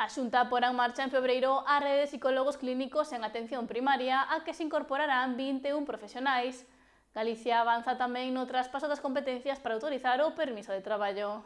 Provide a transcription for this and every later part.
A Xunta porá en marcha en febreiro a rede de psicólogos clínicos en atención primaria a que se incorporarán 21 profesionais. Galicia avanza tamén no traspaso das competencias para autorizar o permiso de traballo.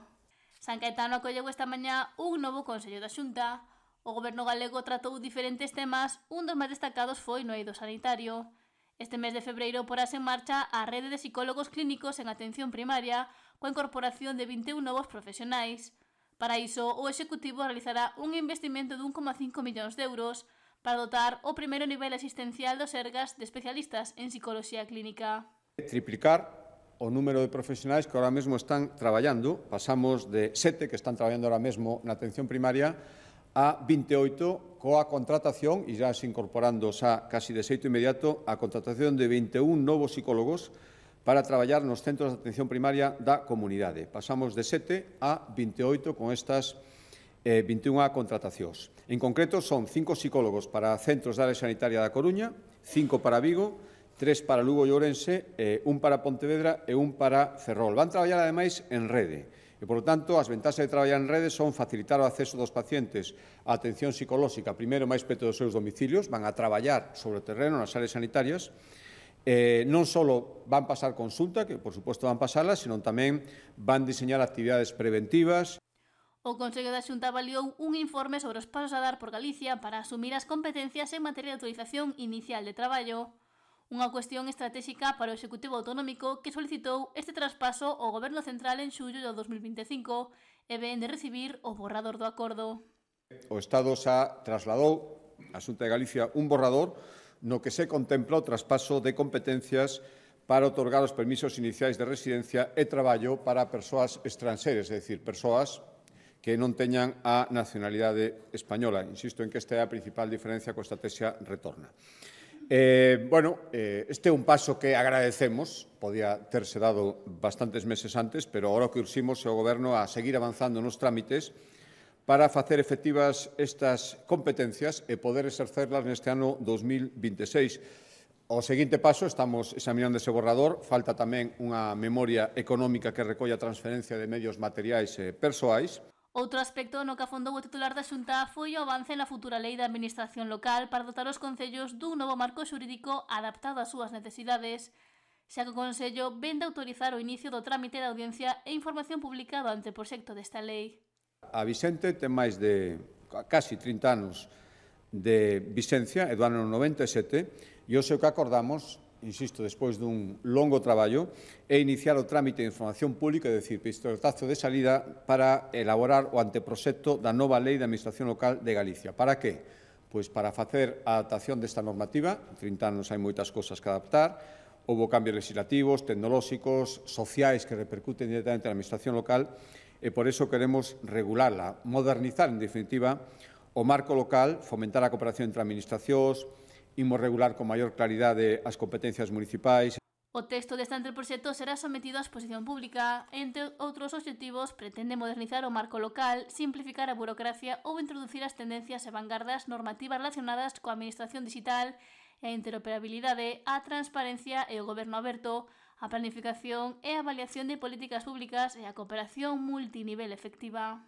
San Caetano acolleu esta mañá un novo Consello da Xunta. O Goberno galego tratou diferentes temas, un dos máis destacados foi no eido sanitario. Este mes de febreiro porase en marcha a rede de psicólogos clínicos en atención primaria coa incorporación de 21 novos profesionais. Para iso, o Executivo realizará un investimento de 1,5 millóns de euros para dotar o primeiro nivel asistencial dos Sergas de especialistas en psicoloxía clínica. Triplicar o número de profesionais que ahora mesmo están traballando. Pasamos de 7 que están traballando ahora mesmo na atención primaria a 28 coa contratación, e já se incorporando xa casi de xeito inmediato, a contratación de 21 novos psicólogos para traballar nos centros de atención primaria da comunidade. Pasamos de 7 a 28 con estas 21 contratacións. En concreto, son 5 psicólogos para centros da área sanitaria da Coruña, 5 para Vigo, 3 para Lugo e Ourense, 1 para Pontevedra e 1 para Ferrol. Van traballar, ademais, en rede. E, por lo tanto, as ventaxas de traballar en rede son facilitar o acceso dos pacientes á atención psicolóxica, primeiro máis preto dos seus domicilios, van a traballar sobre o terreno nas áreas sanitarias. Non só van pasar consulta, que por suposto van pasarlas, sino tamén van diseñar actividades preventivas. O Consello da Xunta avaliou un informe sobre os pasos a dar por Galicia para asumir as competencias en materia de autorización inicial de traballo. Unha cuestión estratégica para o Executivo Autonómico que solicitou este traspaso ao Goberno Central en xullo de 2025 e ven de recibir o borrador do acordo. O Estado xa trasladou á Xunta de Galicia un borrador no que se contempla o traspaso de competencias para otorgar os permisos iniciais de residencia e traballo para persoas estranxeiras, é dicir, persoas que non teñan a nacionalidade española. Insisto en que esta é a principal diferencia coa estrategia Retorna. Este é un paso que agradecemos, podía terse dado bastantes meses antes, pero agora o que urximos é o Goberno a seguir avanzando nos trámites para facer efectivas estas competencias e poder exercerlas neste ano 2026. O seguinte paso, estamos examinando ese borrador, falta tamén unha memoria económica que recolla a transferencia de medios materiais e persoais. Outro aspecto no que afondou o titular da Xunta foi o avance na futura lei de administración local para dotar os concellos dun novo marco xurídico adaptado ás súas necesidades, xa que o Consello ven de autorizar o inicio do trámite de audiencia e información pública do anteproxecto desta lei. A Vicente ten máis de casi 30 anos de vixencia, é do ano 97, e hoxe o que acordamos, insisto, despois dun longo traballo, é iniciar o trámite de información pública, é dicir, pistoletazo de salida, para elaborar o anteproxecto da nova Lei de Administración Local de Galicia. Para que? Pois para facer a adaptación desta normativa, en 30 anos hai moitas cousas que adaptar, houve cambios legislativos, tecnolóxicos, sociais que repercuten directamente na Administración local, e por iso queremos regularla, modernizar, en definitiva, o marco local, fomentar a cooperación entre administracións, imos regular con maior claridade as competencias municipais. O texto deste anteproxecto será sometido á exposición pública. Entre outros obxectivos, pretende modernizar o marco local, simplificar a burocracia ou introducir as tendencias e vanguardas normativas relacionadas coa administración digital e a interoperabilidade, a transparencia e o goberno aberto, a planificación e a avaliación de políticas públicas e a cooperación multinivel efectiva.